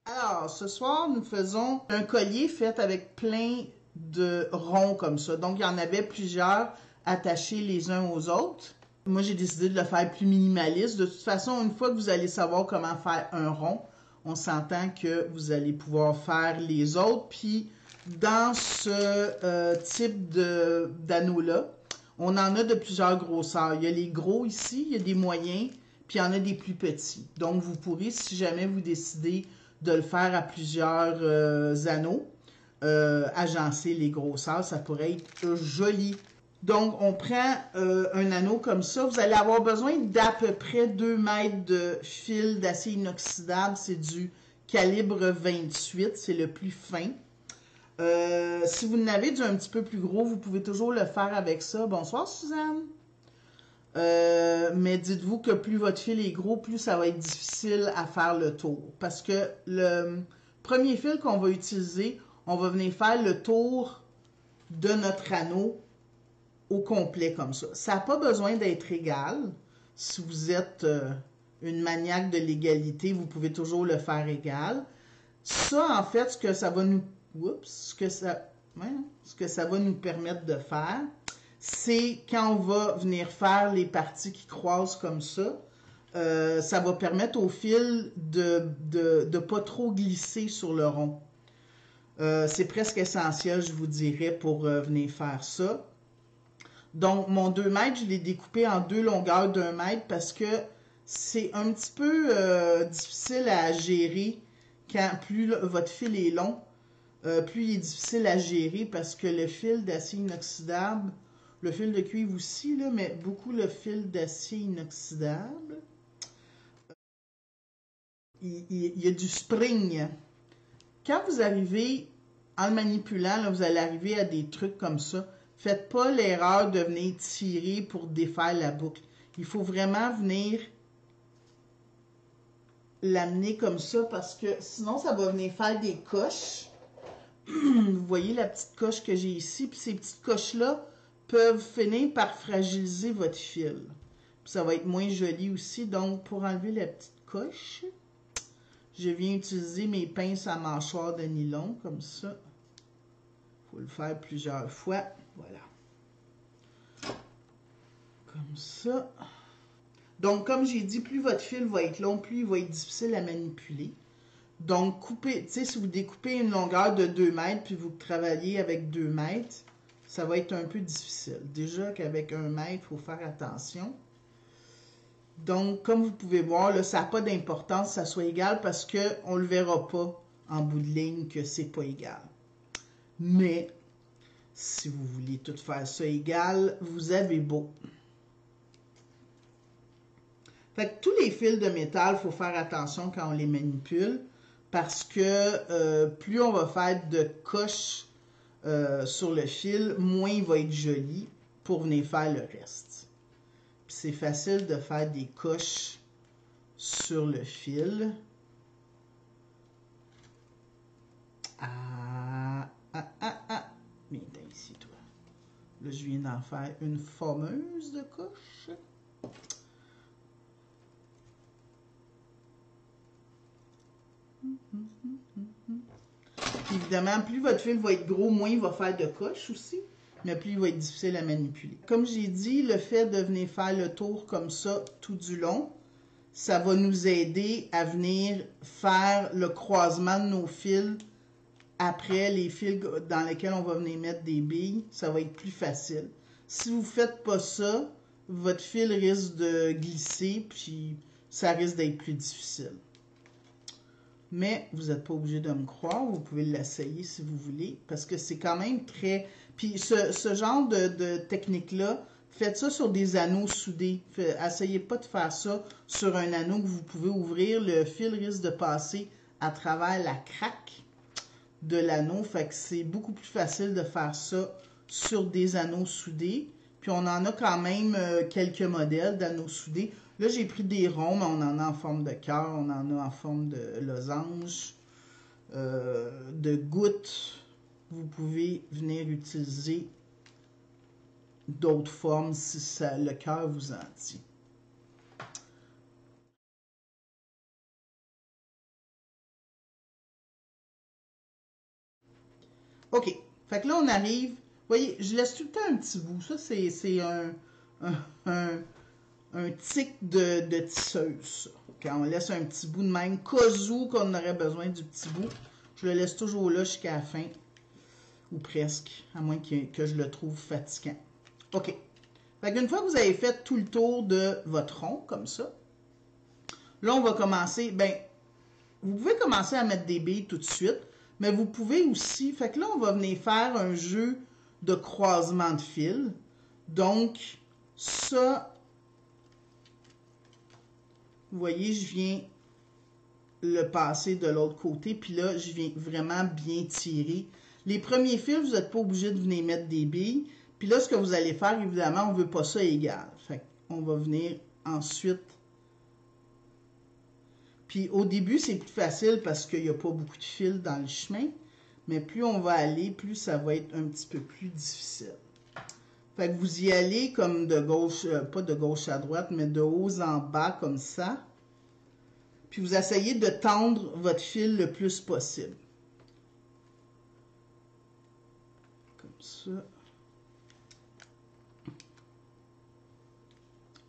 Alors, ce soir, nous faisons un collier fait avec plein de ronds comme ça. Donc, il y en avait plusieurs attachés les uns aux autres. Moi, j'ai décidé de le faire plus minimaliste. De toute façon, une fois que vous allez savoir comment faire un rond, on s'entend que vous allez pouvoir faire les autres. Puis, dans ce type d'anneau-là, on en a de plusieurs grosseurs. Il y a les gros ici, il y a des moyens, puis il y en a des plus petits. Donc, vous pourrez, si jamais vous décidez de le faire à plusieurs anneaux, agencer les grosseurs, ça pourrait être joli. Donc, on prend un anneau comme ça. Vous allez avoir besoin d'à peu près 2 mètres de fil d'acier inoxydable. C'est du calibre 28, c'est le plus fin. Si vous en avez un petit peu plus gros, vous pouvez toujours le faire avec ça. Bonsoir, Suzanne. Mais dites-vous que plus votre fil est gros, plus ça va être difficile à faire le tour. Parce que le premier fil qu'on va utiliser, on va venir faire le tour de notre anneau au complet comme ça. Ça n'a pas besoin d'être égal. Si vous êtes une maniaque de l'égalité, vous pouvez toujours le faire égal. Ça, en fait, ce que ça va nous... Oups, ce que ça va nous permettre de faire, c'est quand on va venir faire les parties qui croisent comme ça, ça va permettre au fil de pas trop glisser sur le rond. C'est presque essentiel, je vous dirais, pour venir faire ça. Donc, mon 2 mètres, je l'ai découpé en 2 longueurs d'1 mètre parce que c'est un petit peu difficile à gérer quand plus votre fil est long. Plus il est difficile à gérer parce que le fil d'acier inoxydable, le fil de cuivre aussi, là, mais beaucoup le fil d'acier inoxydable, il y a du spring. Quand vous arrivez, en le manipulant, là, vous allez arriver à des trucs comme ça. Faites pas l'erreur de venir tirer pour défaire la boucle. Il faut vraiment venir l'amener comme ça parce que sinon, ça va venir faire des coches. Vous voyez la petite coche que j'ai ici, puis ces petites coches-là peuvent finir par fragiliser votre fil. Puis ça va être moins joli aussi. Donc, pour enlever la petite coche, je viens utiliser mes pinces à mâchoire de nylon, comme ça. Il faut le faire plusieurs fois. Voilà. Comme ça. Donc, comme j'ai dit, plus votre fil va être long, plus il va être difficile à manipuler. Donc, coupez, tu sais, si vous découpez une longueur de 2 mètres, puis vous travaillez avec 2 mètres, ça va être un peu difficile. Déjà qu'avec 1 mètre, il faut faire attention. Donc, comme vous pouvez voir, là, ça n'a pas d'importance que ça soit égal parce qu'on ne le verra pas en bout de ligne que c'est pas égal. Mais, si vous voulez tout faire ça égal, vous avez beau. Fait que tous les fils de métal, il faut faire attention quand on les manipule parce que plus on va faire de coches sur le fil, moins il va être joli pour venir faire le reste. C'est facile de faire des coches sur le fil. Viens ici, toi. Là, je viens d'en faire une fameuse de coche. Évidemment, plus votre fil va être gros, moins il va faire de coches aussi, mais plus il va être difficile à manipuler. Comme j'ai dit, le fait de venir faire le tour comme ça tout du long, ça va nous aider à venir faire le croisement de nos fils après les fils dans lesquels on va venir mettre des billes. Ça va être plus facile. Si vous ne faites pas ça, votre fil risque de glisser, puis ça risque d'être plus difficile. Mais vous n'êtes pas obligé de me croire, vous pouvez l'essayer si vous voulez, parce que c'est quand même très... Puis ce genre de technique-là, faites ça sur des anneaux soudés. Essayez pas de faire ça sur un anneau que vous pouvez ouvrir. Le fil risque de passer à travers la craque de l'anneau. Fait que c'est beaucoup plus facile de faire ça sur des anneaux soudés. Puis on en a quand même quelques modèles d'anneaux soudés. Là, j'ai pris des ronds, mais on en a en forme de cœur, on en a en forme de losange, de gouttes. Vous pouvez venir utiliser d'autres formes si le cœur vous en dit. OK. Fait que là, on arrive. Vous voyez, je laisse tout le temps un petit bout. Ça, c'est un, un, un tic de tisseuse, ça. Quand on laisse un petit bout de même, cas où qu'on aurait besoin du petit bout, je le laisse toujours là jusqu'à la fin. Ou presque, à moins que je le trouve fatigant. OK. Fait qu'une fois que vous avez fait tout le tour de votre rond, comme ça, là, on va commencer, ben, vous pouvez commencer à mettre des billes tout de suite, mais vous pouvez aussi, fait que là, on va venir faire un jeu de croisement de fils. Donc, ça, vous voyez, je viens le passer de l'autre côté, puis là, je viens vraiment bien tirer. Les premiers fils, vous n'êtes pas obligé de venir mettre des billes. Puis là, ce que vous allez faire, évidemment, on ne veut pas ça égal. Fait qu'on va venir ensuite. Puis au début, c'est plus facile parce qu'il n'y a pas beaucoup de fils dans le chemin. Mais plus on va aller, plus ça va être un petit peu plus difficile. Fait que vous y allez comme de gauche, pas de gauche à droite, mais de haut en bas comme ça. Puis vous essayez de tendre votre fil le plus possible. Comme ça.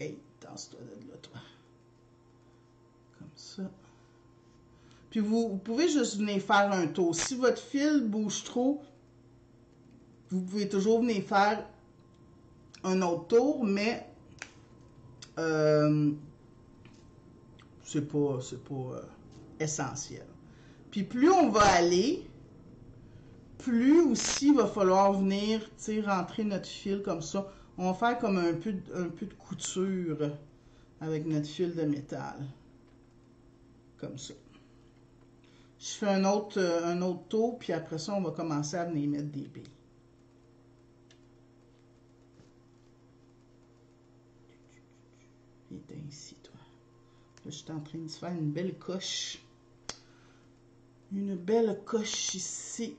Hey, tasse-toi de là, toi. Comme ça. Puis vous pouvez juste venir faire un tour. Si votre fil bouge trop, vous pouvez toujours venir faire un autre tour, mais c'est pas essentiel. Puis plus on va aller, plus aussi il va falloir venir rentrer notre fil comme ça. On va faire comme un peu de couture avec notre fil de métal. Comme ça. Je fais un autre tour, puis après ça, on va commencer à venir mettre des billes. Et ainsi, toi. Là, je suis en train de se faire une belle coche. Une belle coche ici.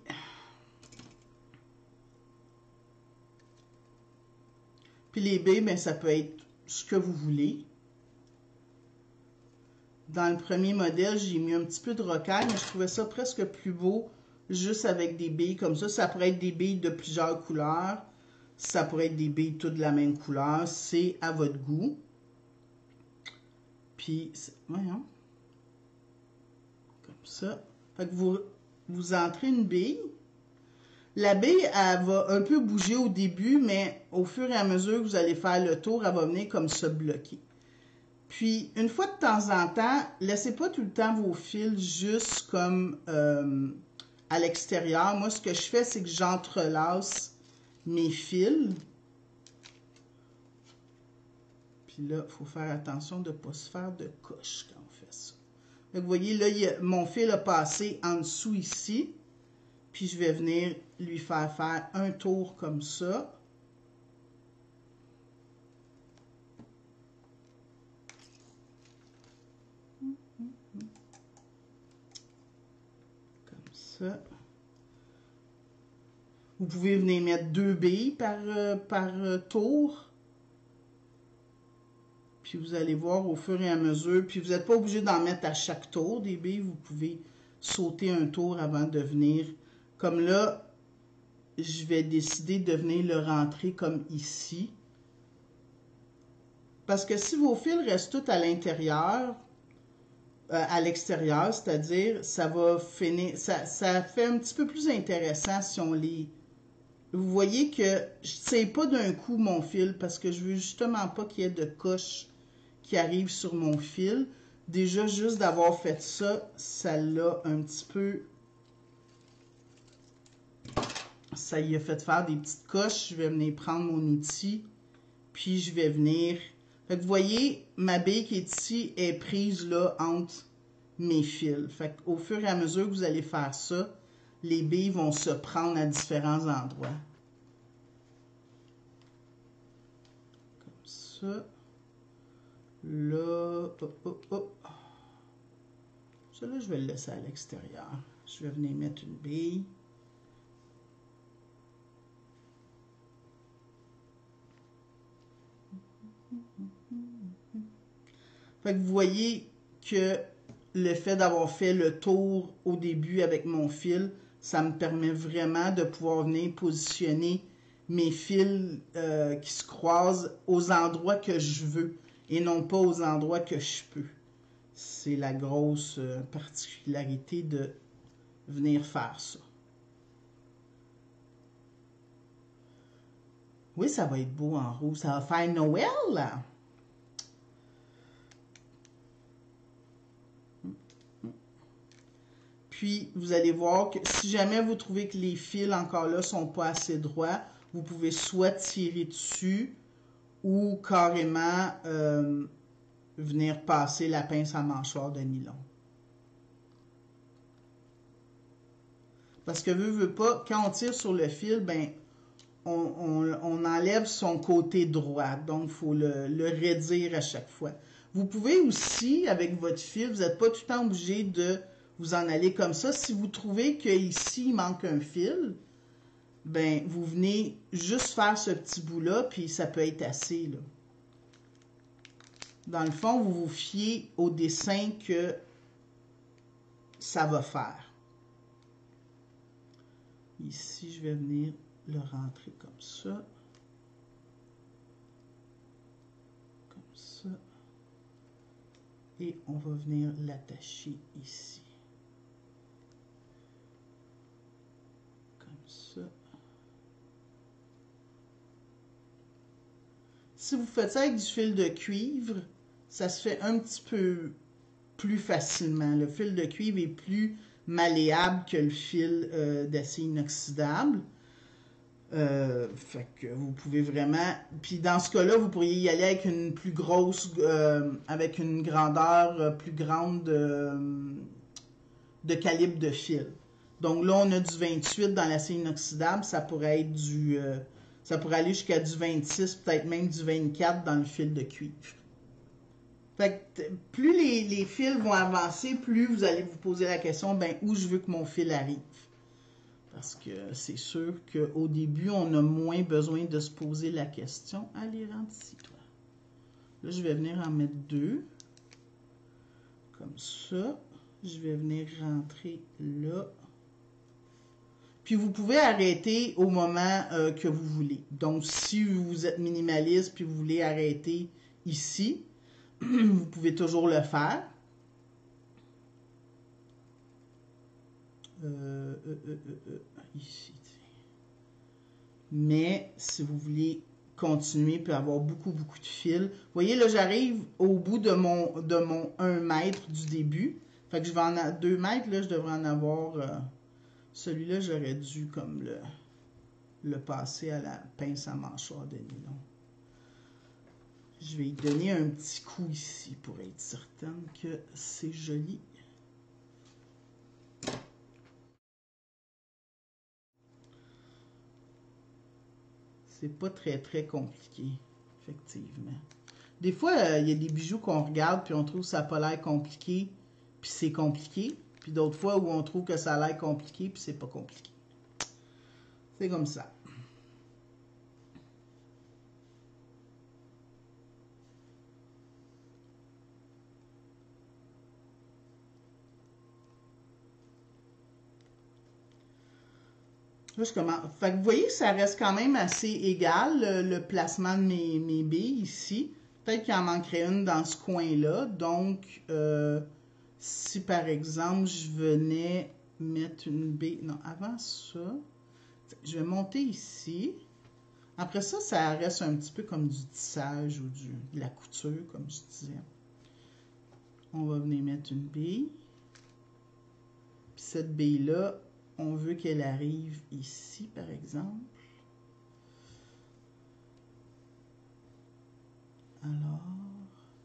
Puis les billes, ben, ça peut être ce que vous voulez. Dans le premier modèle, j'ai mis un petit peu de rocaille, mais je trouvais ça presque plus beau, juste avec des billes comme ça. Ça pourrait être des billes de plusieurs couleurs. Ça pourrait être des billes toutes de la même couleur. C'est à votre goût. Puis, voyons. Comme ça. Fait que vous entrez une bille. La bille, elle va un peu bouger au début, mais au fur et à mesure que vous allez faire le tour, elle va venir comme se bloquer. Puis, une fois de temps en temps, laissez pas tout le temps vos fils juste comme à l'extérieur. Moi, ce que je fais, c'est que j'entrelace mes fils. Puis là, il faut faire attention de ne pas se faire de coche quand on fait ça. Donc, vous voyez, là, mon fil a passé en dessous ici. Puis, je vais venir lui faire un tour comme ça. Comme ça. Vous pouvez venir mettre 2 billes par tour. Puis vous allez voir au fur et à mesure. Puis vous n'êtes pas obligé d'en mettre à chaque tour des billes. Vous pouvez sauter un tour avant de venir. Comme là, je vais décider de venir le rentrer comme ici. Parce que si vos fils restent tous à l'intérieur, à l'extérieur, c'est-à-dire, ça va finir, ça fait un petit peu plus intéressant si on les... Vous voyez que je ne tire pas d'un coup mon fil parce que je veux justement pas qu'il y ait de coche qui arrive sur mon fil. Déjà, juste d'avoir fait ça, ça l'a un petit peu... Ça y a fait faire des petites coches. Je vais venir prendre mon outil, puis je vais venir... Fait que vous voyez, ma bille qui est ici est prise là entre mes fils. Fait qu'au fur et à mesure que vous allez faire ça, les billes vont se prendre à différents endroits. Comme ça. Là, Celui-là, je vais le laisser à l'extérieur. Je vais venir mettre une bille. Fait que vous voyez que le fait d'avoir fait le tour au début avec mon fil ça me permet vraiment de pouvoir venir positionner mes fils qui se croisent aux endroits que je veux et non pas aux endroits que je peux. C'est la grosse particularité de venir faire ça. Oui, ça va être beau en rouge. Ça va faire Noël, là. Puis, vous allez voir que si jamais vous trouvez que les fils, encore là, sont pas assez droits, vous pouvez soit tirer dessus ou carrément venir passer la pince à mâchoire de nylon. Parce que veut pas, quand on tire sur le fil, ben, on enlève son côté droit. Donc, il faut le raidir à chaque fois. Vous pouvez aussi, avec votre fil, vous n'êtes pas tout le temps obligé de vous en aller comme ça. Si vous trouvez qu'ici, il manque un fil, ben, vous venez juste faire ce petit bout-là, puis ça peut être assez, là. Dans le fond, vous vous fiez au dessin que ça va faire. Ici, je vais venir le rentrer comme ça. Comme ça. Et on va venir l'attacher ici. Comme ça. Si vous faites ça avec du fil de cuivre, ça se fait un petit peu plus facilement. Le fil de cuivre est plus malléable que le fil d'acier inoxydable. Fait que vous pouvez vraiment... Puis dans ce cas-là, vous pourriez y aller avec une plus grosse... avec une grandeur plus grande de calibre de fil. Donc là, on a du 28 dans l'acier inoxydable. Ça pourrait être du... ça pourrait aller jusqu'à du 26, peut-être même du 24 dans le fil de cuivre. Fait que plus les fils vont avancer, plus vous allez vous poser la question, ben où je veux que mon fil arrive. Parce que c'est sûr qu'au début, on a moins besoin de se poser la question. Allez, rentre ici, toi. Là, je vais venir en mettre 2. Comme ça. Je vais venir rentrer là. Puis vous pouvez arrêter au moment que vous voulez. Donc, si vous êtes minimaliste puis vous voulez arrêter ici, vous pouvez toujours le faire. Ici. Mais si vous voulez continuer puis avoir beaucoup de fils, vous voyez là, j'arrive au bout de mon 1 mètre du début. Fait que je vais en avoir 2 mètres, là, je devrais en avoir... celui-là, j'aurais dû comme le passer à la pince à mâchoire de nylon. Je vais y donner un petit coup ici pour être certaine que c'est joli. C'est pas très compliqué, effectivement. Des fois, il y a des bijoux qu'on regarde puis on trouve que ça n'a pas l'air compliqué, puis c'est compliqué. Puis d'autres fois où on trouve que ça a l'air compliqué, puis c'est pas compliqué. C'est comme ça. Là, je commence. Fait que vous voyez, ça reste quand même assez égal, le placement de mes billes ici. Peut-être qu'il en manquerait une dans ce coin-là. Donc, si par exemple, je venais mettre une bille... Non, avant ça, je vais monter ici. Après ça, ça reste un petit peu comme du tissage ou de la couture, comme je disais. On va venir mettre une bille. Puis cette bille-là, on veut qu'elle arrive ici, par exemple. Alors,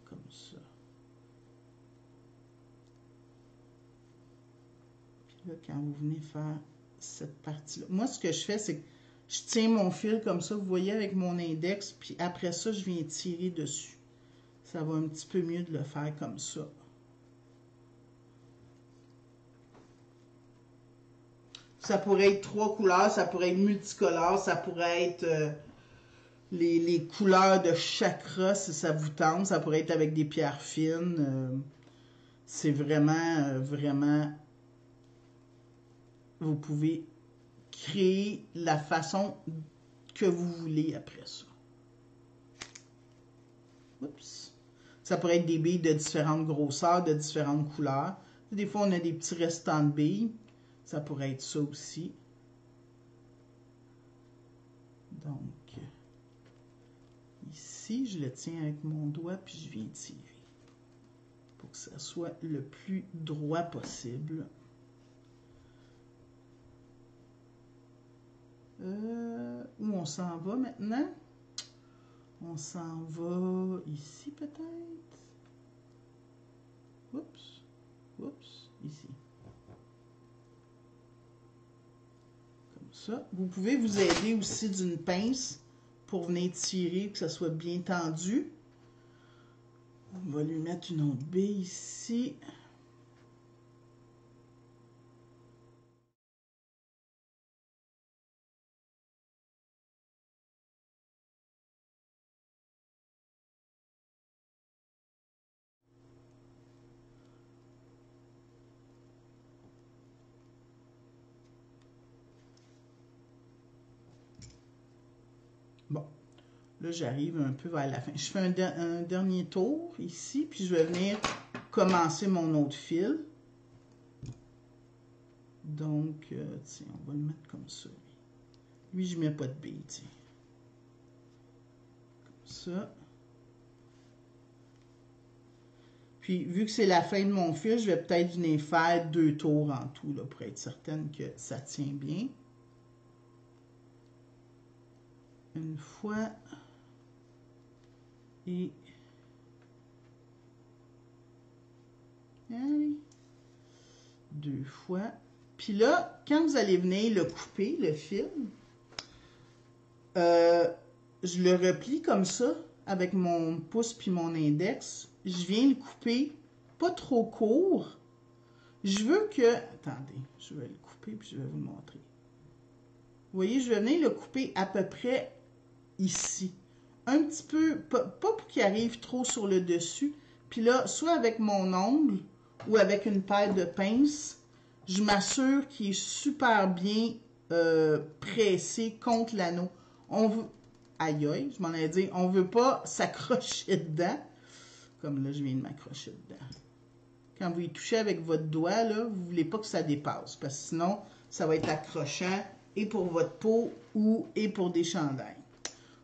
comme ça. Puis là, quand vous venez faire cette partie-là, moi, ce que je fais, c'est que je tiens mon fil comme ça, vous voyez, avec mon index, puis après ça, je viens tirer dessus. Ça va un petit peu mieux de le faire comme ça. Ça pourrait être 3 couleurs, ça pourrait être multicolore, ça pourrait être les couleurs de chakra si ça vous tente. Ça pourrait être avec des pierres fines. C'est vraiment vous pouvez créer la façon que vous voulez après ça. Oups. Ça pourrait être des billes de différentes grosseurs, de différentes couleurs. Des fois, on a des petits restants de billes. Ça pourrait être ça aussi. Donc, ici, je le tiens avec mon doigt, puis je viens tirer. Pour que ça soit le plus droit possible. Où on s'en va maintenant? On s'en va ici peut-être? Oups, oups, ici. Comme ça. Vous pouvez vous aider aussi d'une pince pour venir tirer, que ça soit bien tendu. On va lui mettre une autre bille ici. Bon, là j'arrive un peu vers la fin. Je fais un dernier tour ici, puis je vais venir commencer mon autre fil. Donc, tiens, on va le mettre comme ça. Lui, je ne mets pas de bille, tiens. Comme ça. Puis, vu que c'est la fin de mon fil, je vais peut-être venir faire 2 tours en tout, là, pour être certaine que ça tient bien. Une fois. Et... allez. 2 fois. Puis là, quand vous allez venir le couper, le fil, je le replie comme ça, avec mon pouce puis mon index. Je viens le couper pas trop court. Je veux que... attendez, je vais le couper puis je vais vous le montrer. Vous voyez, je vais venir le couper à peu près ici. Un petit peu, pas pour qu'il arrive trop sur le dessus. Puis là, soit avec mon ongle ou avec une paire de pinces, je m'assure qu'il est super bien pressé contre l'anneau. On veut... aïe aïe, je m'en ai dit, on veut pas s'accrocher dedans. Comme là, je viens de m'accrocher dedans. Quand vous y touchez avec votre doigt, là, vous ne voulez pas que ça dépasse. Parce que sinon, ça va être accrochant et pour votre peau et pour des chandails.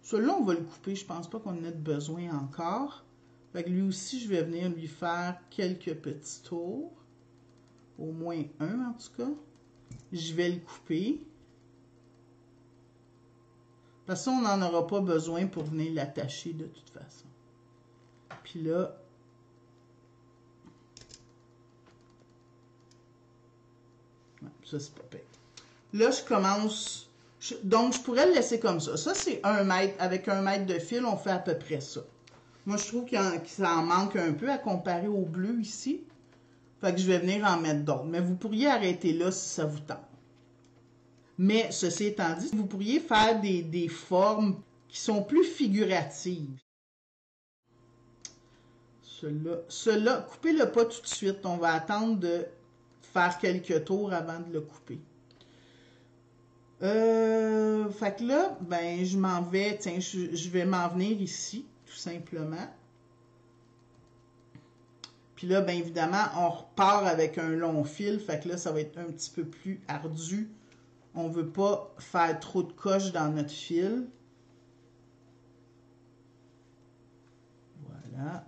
Celui-là, on va le couper. Je ne pense pas qu'on en ait besoin encore. Fait que lui aussi, je vais venir lui faire quelques petits tours. Au moins un, en tout cas. Je vais le couper. Parce qu'on n'en aura pas besoin pour venir l'attacher de toute façon. Puis là, ouais, ça c'est pas pire. Là, je commence... donc, je pourrais le laisser comme ça. Ça, c'est 1 mètre. Avec 1 mètre de fil, on fait à peu près ça. Moi, je trouve que ça en manque un peu à comparer au bleu ici. Fait que je vais venir en mettre d'autres. Mais vous pourriez arrêter là si ça vous tente. Mais, ceci étant dit, vous pourriez faire des formes qui sont plus figuratives. Celui-là, coupez-le pas tout de suite. On va attendre de faire quelques tours avant de le couper. Fait que là, ben, je m'en vais, tiens, je vais m'en venir ici, tout simplement. Puis là, bien évidemment, on repart avec un long fil, fait que là, ça va être un petit peu plus ardu. On ne veut pas faire trop de coches dans notre fil. Voilà.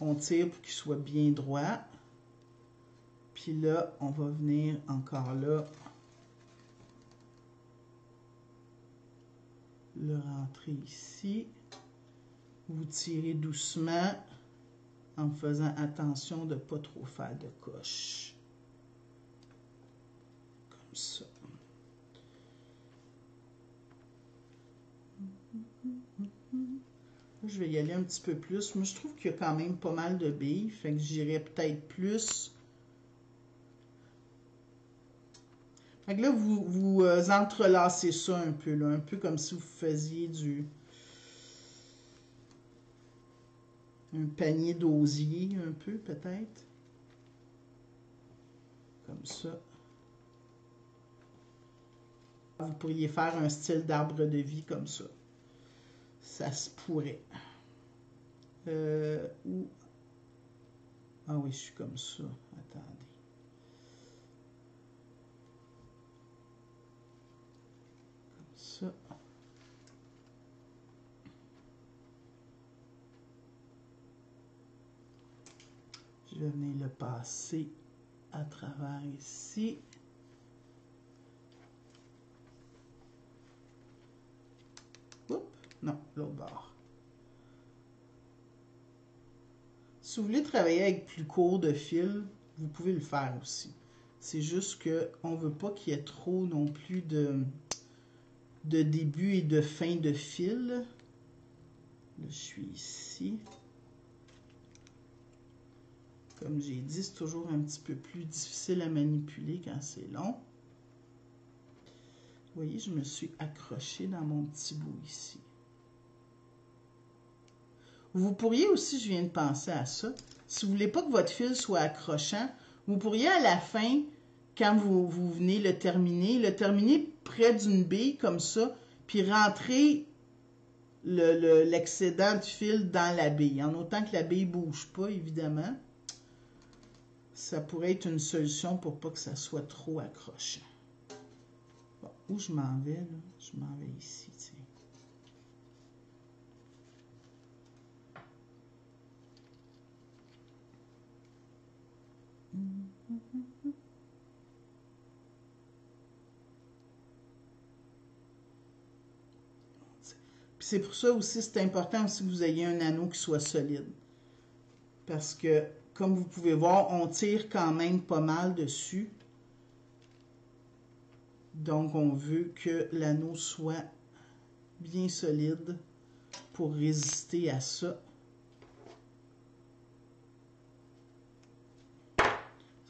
On tire pour qu'il soit bien droit. Puis là, on va venir encore là, le rentrer ici. Vous tirez doucement en faisant attention de ne pas trop faire de coche. Comme ça. Je vais y aller un petit peu plus. Moi, je trouve qu'il y a quand même pas mal de billes. Fait que j'irai peut-être plus. Fait que là, vous entrelacez ça un peu, là. Un peu comme si vous faisiez un panier d'osier, un peu, peut-être. Comme ça. Vous pourriez faire un style d'arbre de vie comme ça. Ça se pourrait. Ou... Ah oui, je suis comme ça. Attendez. Comme ça. Je vais venir le passer à travers ici. Oups, non, l'autre bord. Si vous voulez travailler avec plus court de fil, vous pouvez le faire aussi. C'est juste qu'on ne veut pas qu'il y ait trop non plus de début et de fin de fil. Là, je suis ici. Comme j'ai dit, c'est toujours un petit peu plus difficile à manipuler quand c'est long. Vous voyez, je me suis accrochée dans mon petit bout ici. Vous pourriez aussi, je viens de penser à ça, si vous ne voulez pas que votre fil soit accrochant, vous pourriez à la fin, quand vous venez le terminer près d'une bille comme ça, puis rentrer l'excédent du fil dans la bille, en autant que la bille ne bouge pas, évidemment. Ça pourrait être une solution pour pas que ça soit trop accrochant. Bon, où je m'en vais, là? Je m'en vais ici, tiens. C'est pour ça aussi, c'est important aussi que vous ayez un anneau qui soit solide. Parce que, comme vous pouvez voir, on tire quand même pas mal dessus. Donc, on veut que l'anneau soit bien solide pour résister à ça.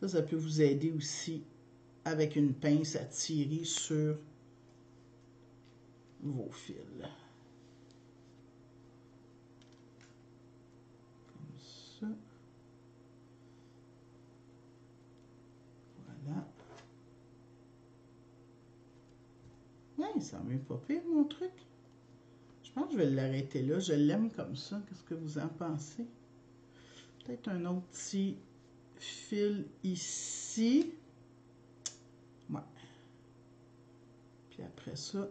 Ça peut vous aider aussi avec une pince à tirer sur vos fils. Comme ça. Voilà. Ouais, ça m'est pas pire, mon truc. Je pense que je vais l'arrêter là. Je l'aime comme ça. Qu'est-ce que vous en pensez? Peut-être un autre petit fil ici. Ouais. Puis après ça.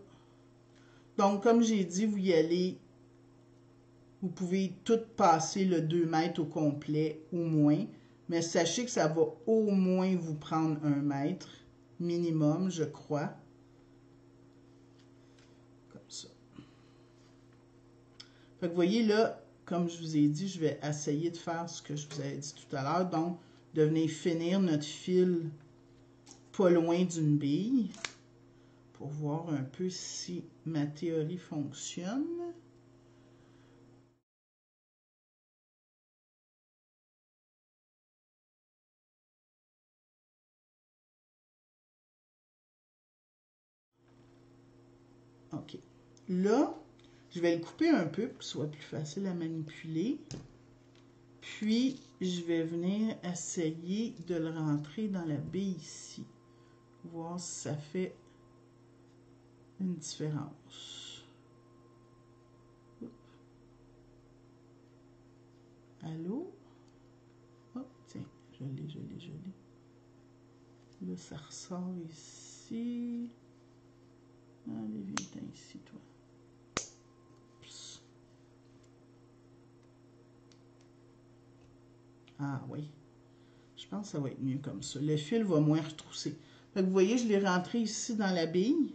Donc, comme j'ai dit, vous y allez. Vous pouvez tout passer le 2 mètres au complet ou moins. Mais sachez que ça va au moins vous prendre 1 mètre minimum, je crois. Comme ça. Fait que vous voyez là, comme je vous ai dit, je vais essayer de faire ce que je vous avais dit tout à l'heure. Donc, de venir finir notre fil pas loin d'une bille pour voir un peu si ma théorie fonctionne. OK. Là, je vais le couper un peu pour que ce soit plus facile à manipuler. Puis, je vais venir essayer de le rentrer dans la bille ici. Voir si ça fait une différence. Allô? Oh, tiens, je l'ai. Là, ça ressort ici. Allez, viens ici, toi. Psst. Ah oui. Je pense que ça va être mieux comme ça. Le fil va moins retrousser. Fait que vous voyez, je l'ai rentré ici dans la bille.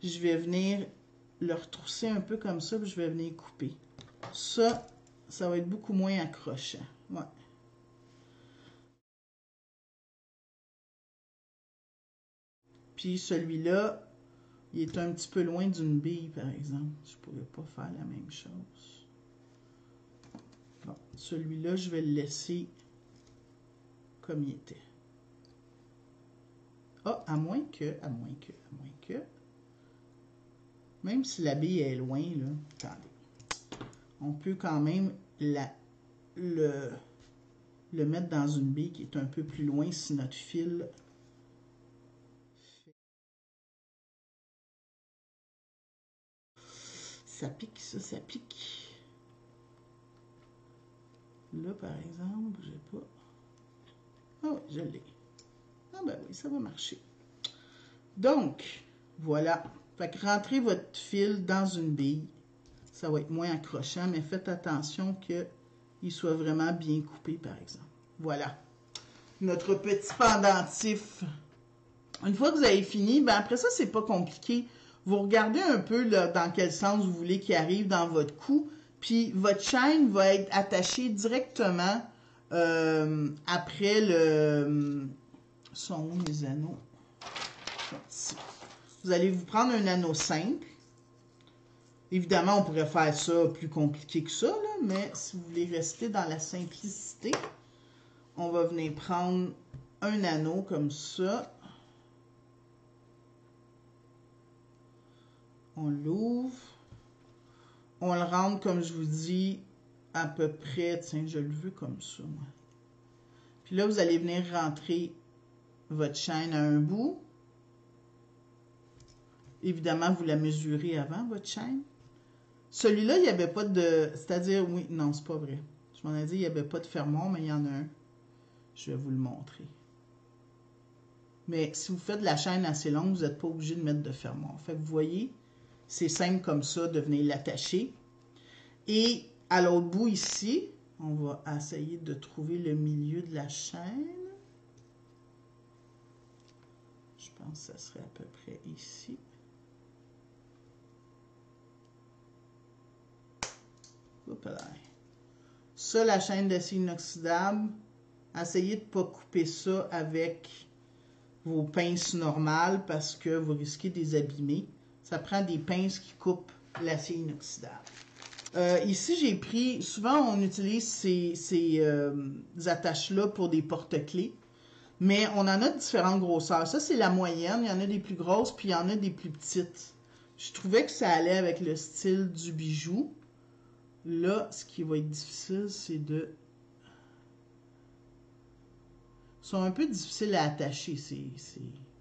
Je vais venir le retrousser un peu comme ça, puis je vais venir couper. Ça va être beaucoup moins accrochant. Ouais. Puis celui-là, il est un petit peu loin d'une bille, par exemple. Je ne pourrais pas faire la même chose. Bon, celui-là, je vais le laisser comme il était. Ah, à moins que. Même si la bille est loin, là, attendez. On peut quand même le mettre dans une bille qui est un peu plus loin si notre fil ça pique, ça pique. Là, par exemple, j'ai pas... Ah oui, je l'ai. Ah ben oui, ça va marcher. Donc, voilà. Fait que rentrez votre fil dans une bille. Ça va être moins accrochant, mais faites attention qu'il soit vraiment bien coupé, par exemple. Voilà. Notre petit pendentif. Une fois que vous avez fini, ben après ça, c'est pas compliqué. Vous regardez un peu là, dans quel sens vous voulez qu'il arrive dans votre cou, puis votre chaîne va être attachée directement après le... Sont où les anneaux? Ici. Vous allez vous prendre un anneau simple. Évidemment, on pourrait faire ça plus compliqué que ça, là, mais si vous voulez rester dans la simplicité, on va venir prendre un anneau comme ça. On l'ouvre. On le rentre, comme je vous dis, à peu près, tiens, je le veux comme ça, moi. Puis là, vous allez venir rentrer votre chaîne à un bout. Évidemment, vous la mesurez avant, votre chaîne. Celui-là, il n'y avait pas de... C'est-à-dire, oui, non, c'est pas vrai. Je m'en ai dit, il n'y avait pas de fermoir, mais il y en a un. Je vais vous le montrer. Mais si vous faites de la chaîne assez longue, vous n'êtes pas obligé de mettre de fermoir. Fait que vous voyez, c'est simple comme ça de venir l'attacher. Et à l'autre bout ici, on va essayer de trouver le milieu de la chaîne. Je pense que ça serait à peu près ici. Hop là. Ça, la chaîne d'acier inoxydable, essayez de ne pas couper ça avec vos pinces normales parce que vous risquez de les abîmer. Ça prend des pinces qui coupent l'acier inoxydable. Ici, j'ai pris... Souvent, on utilise ces attaches-là pour des porte-clés. Mais on en a de différentes grosseurs. Ça, c'est la moyenne. Il y en a des plus grosses, puis il y en a des plus petites. Je trouvais que ça allait avec le style du bijou. Là, ce qui va être difficile, c'est de... Ils sont un peu difficiles à attacher, ces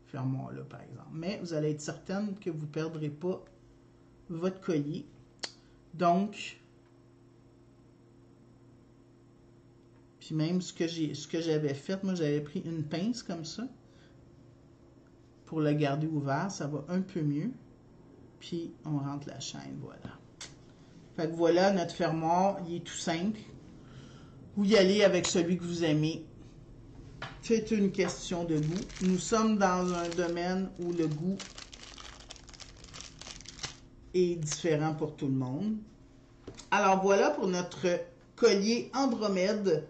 fermoirs-là, par exemple. Mais vous allez être certaine que vous ne perdrez pas votre collier. Donc, puis même ce que j'avais fait, moi, j'avais pris une pince comme ça pour le garder ouvert. Ça va un peu mieux. Puis, on rentre la chaîne, voilà. Fait que voilà, notre fermoir, il est tout simple. Vous y allez avec celui que vous aimez. C'est une question de goût. Nous sommes dans un domaine où le goût est différent pour tout le monde. Alors voilà pour notre collier Andromède